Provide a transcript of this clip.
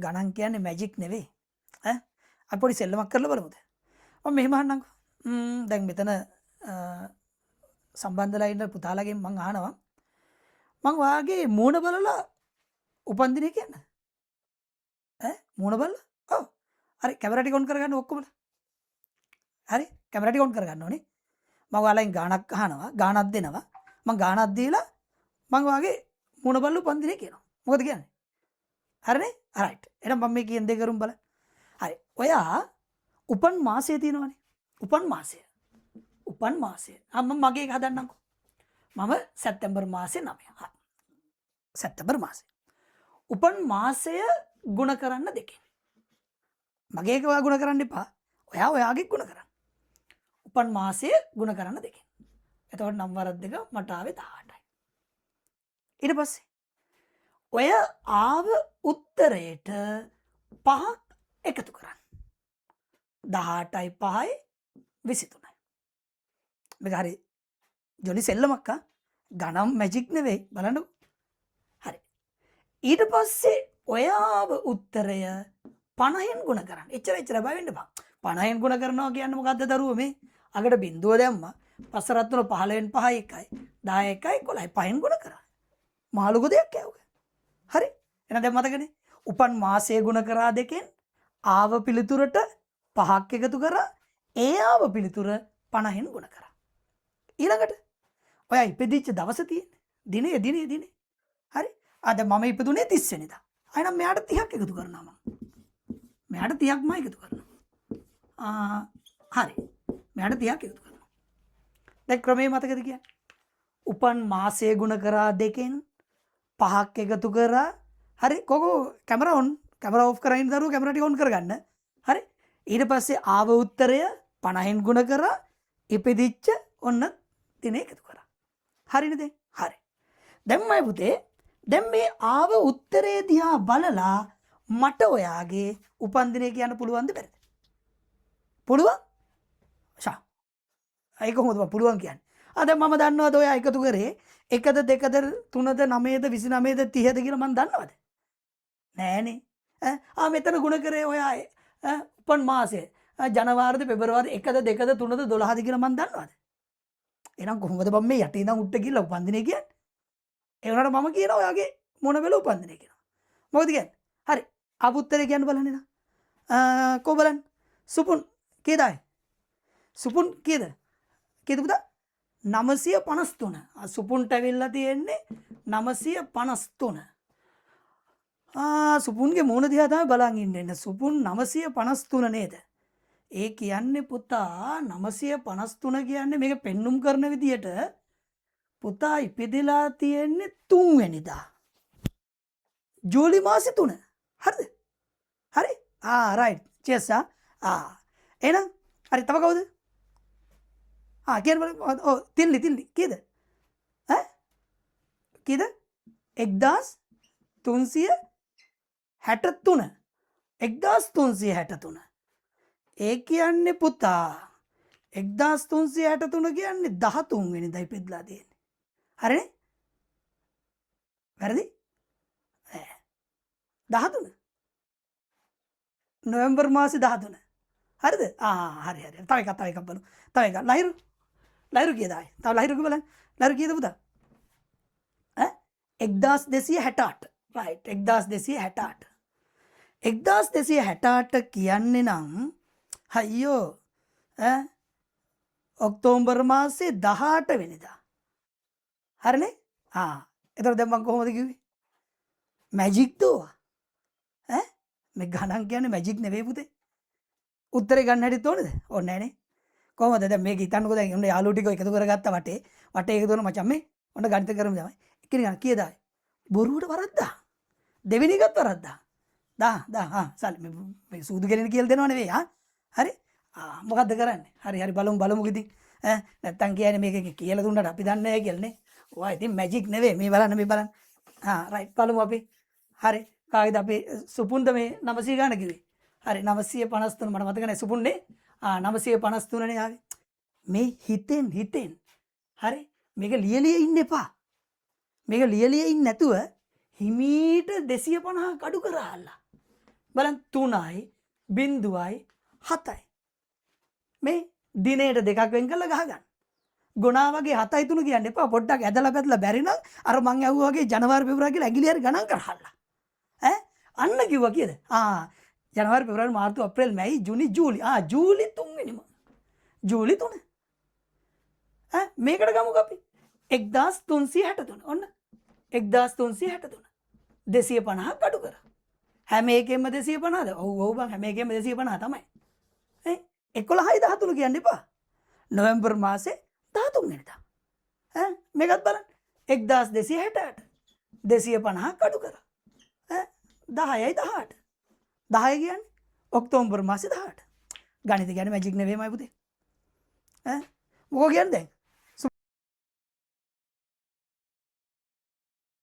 ගණන් කියන්නේ මැජික් නෙවෙයි. ඈ අපි පොඩි සෙල්ලමක් කරලා බලමුද? මම මෙහෙම අහන්නම්කෝ. දැන් මෙතන සම්බන්ධලා ඉන්න පුතාලගෙන් මං අහනවා. මං ඔයාගේ මූණ බලලා උපන්දිනේ කියන්න. මූණ බලලා? ඔව්. හරි කැමරා ටික ඔන් කරගන්න ඔක්කොමලා. හරි කැමරා ටික ඔන් කරගන්න ඕනේ. මම ඔයාලෙන් ගාණක් අහනවා, ගාණක් දෙනවා. මං ගාණක් දීලා මං ඔයාගේ මූණ බලලා උපන්දිනේ කියනවා. මොකද කියන්නේ? හරිනේ? රයිට්. එහෙනම් මම මේ කියන දේ කරුම් බලන්න. හරි. ඔයා උපන් මාසය තියෙනවනේ. උපන් මාසය. උපන් මාසය. මම මගේ එක හදන්නම්කෝ. මම සැප්තැම්බර් මාසේ 9. හරි. සැප්තැම්බර් මාසේ. උපන් මාසය ගුණ කරන්න දෙකෙන්. මගේ එක ඔයා ගුණ කරන්න එපා. ඔයා ඔයාගේ ගුණ කරන්න. උපන් මාසය ගුණ කරන්න දෙකෙන්. එතකොට නම් වරක් දෙක මට ආවේ 18යි. ඊට පස්සේ ඔය ආව උත්තරයට 5ක් එකතු කරන්න. 18යි 5යි 23යි. මේක හරි ජොලි සෙල්ලමක් ගණන් මැජික් නෙවෙයි බලන්නකෝ. හරි. ඊට පස්සේ ඔය ආව උත්තරය 50න් ගුණ කරන්න. එච්චර බය වෙන්න එපා. 50න් ගුණ කරනවා කියන්නේ මොකද්ද දරුවෝ මේ? අගට බිඳුව දැම්මා. පස්සරත් තුන 15න් 5 එකයි. 10 එකයි 11යි 5න් ගුණ කරා. මාළුක දෙයක් ඇහුවා. හරි. එහෙනම් දැන් මතකනේ. උපන් මාසය ගුණ කරා දෙකෙන් ආව පිළිතුරට 5ක් එකතු කරා. ඒ ආව පිළිතුර 50න් ගුණ කරා. ඊළඟට ඔයා ඉපදිච්ච දවස තියෙන්නේ. දිනේ. හරි. අද මම ඉපදුනේ 30 වෙනිදා. එහෙනම් මෙයාට 30ක් එකතු කරනවා මම. මෙයාට 30ක්ම එකතු කරනවා. හරි. මෙයාට 30ක් එකතු කරනවා. දැන් ක්‍රමයේ මතකද කියන්නේ? උපන් මාසය ගුණ කරා දෙකෙන් 5ක් එකතු කරා. හරි. කොකෝ කැමරා ඔන්. කැමරා ඔෆ් කරගෙන දරුවෝ කැමරා ටික ඔන් කරගන්න. හරි. ඊට පස්සේ ආව උත්තරය 50න් ගුණ කරා ඉපදිච්ච ඔන්න දින එකතු කරා. හරිනේ දැන්? හරි. දැන් මයි පුතේ දැන් මේ ආව උත්තරේ දිහා බලලා මට ඔයාගේ උපන්දිනේ කියන්න පුළුවන්ද බැරිද? පුළුවන්? ෂා. ඒක කොහොමද පුළුවන් කියන්නේ? දැන් මම දන්නවද ඔයා එකතු කරේ 1ද 2ද 3ද 9ද 29ද 30ද කියලා මම දන්නවද? නෑනේ. මෙතන ගුණ කරේ ඔයා උපන් මාසය ජනවාරිද පෙබරවාරි 1ද 2ද 3ද 12ද කියලා මම දන්නවද? එහෙනම් කොහොමද මම මේ යටේ ඉඳන් උඩට ගිහලා උපන්දිනේ කියන්නේ? ඒ වුණාට මම කියනවා ඔයාගේ මොන වෙල උපන්දිනේ කියලා. මොකද කියන්නේ? හරි. ආපු උත්තරේ කියන්න බලන්න නා. කො බලන්න. සුපුන් කීයදයි? සුපුන් කීයද? කීයද පුතා? 953. සුපුන්ට ඇවිල්ලා තියෙන්නේ 953. සුපුන්ගේ මූණ දිහා තමයි බලන් ඉන්නේ. සුපුන් 953 නේද? ඒ කියන්නේ පුතා 953 කියන්නේ මේක පෙන්눔 කරන විදියට පුතා ඉපදිලා තියෙන්නේ 3 වෙනිදා. ජූලි මාසේ 3. හරිද? හරි? රයිට්. චෙස් එහෙනම් හරි තව කවුද? කියන්න බලන්න. තිල්ලි කීයද? කීයද? 1363. 1363. ඒ කියන්නේ පුතා 1363 කියන්නේ 13 වෙනිදා ඉපදලා තියෙන්නේ. හරිනේ? වැරදි? 13. නොවැම්බර් මාසේ 13. හරිද? හරි. තව එකක් බලමු. තව එකක්. ලහිරු කීයදයි? තව ලහිරු බලන්න. ලහිරු කීයද පුතා? 1268. රයිට්. 1268. 1268 කියන්නේ නම් අයියෝ ඔක්තෝබර් මාසේ 18 වෙනිදා. හරිනේ? එතකොට දැන් මම කොහොමද කිව්වේ? මැජික් දෝ. මේ ගණන් කියන්නේ මැජික් නෙවෙයි පුතේ. උත්තරේ ගන්න හැටිත් ඕනේද? ඕනේ නෑනේ. කොහොමද දැන් මේක හිතන්නකෝ දැන් ඔන්න යාළුවෝ ටික එකතු කරගත්තා වටේ එකතු කරන මචං මේ ඔන්න ගණිත කරමු තමයි. එක්කෙනෙක් කීයදයි? බොරුවට වරද්දා. දෙවෙනි එකත් වරද්දා. සල් මේ සූදු කෙලින කියලා දෙනව නෙවෙයි හරි? මොකද්ද කරන්නේ? හරි බලමු ඉතින්. නැත්තම් කියන්නේ මේක කියලා දුන්නාට අපි දන්නේ නැහැ කියලානේ. ඔයා ඉතින් මැජික් නෙවෙයි මේ බලන්න. රයිට් බලමු අපි. හරි. කාගෙද අපි සුපුන්ද මේ 900 ගන්න කිව්වේ? හරි 953 මට මතක නැහැ සුපුන්නේ. 953 නේ ආවේ. මේ හිතෙන් හරි මේක ලියලිය ඉන්න එපා. මේක ලියලිය ඉන්නේ නැතුව හිමීට 250 කඩු කරාලා. බලන්න 3යි 0.7යි. මේ දිනේට දෙකක් වෙන් කරලා ගහගන්න. ගුණා වගේ 7යි 3 කියන්න එපා. පොඩ්ඩක් ඇදලා පැදලා බැරි නම් අර මං ඇහුවා වගේ ජනවාරි පෙබරවාරි කියලා ඇඟිලි හරි ගණන් කරහල්ලා. ඈ අන්න කිව්වා කියද? ජනවාරි පෙබරවාරි මාර්තු අප්‍රේල් මැයි ජූනි ජූලි. ජූලි 3 වෙනිම. ජූලි 3. මේකට ගමුක අපි 1363. ඔන්න 1363. 250ක් අඩු කරා. හැම එකෙම 250ද? ඔව් බං හැම එකෙම 250 තමයි. 11යි 13 කියන්න එපා. නොවැම්බර් මාසේ 13 වෙනිදා. මේකත් බලන්න 1268 250ක් අඩු කරා. 10යි 18. 10 කියන්නේ ඔක්තෝබර් මාසේ 18. ගණිත කියන්නේ මැජික් නෙවෙයිමයි පුතේ. මොකෝ කියන්නේ දැන්?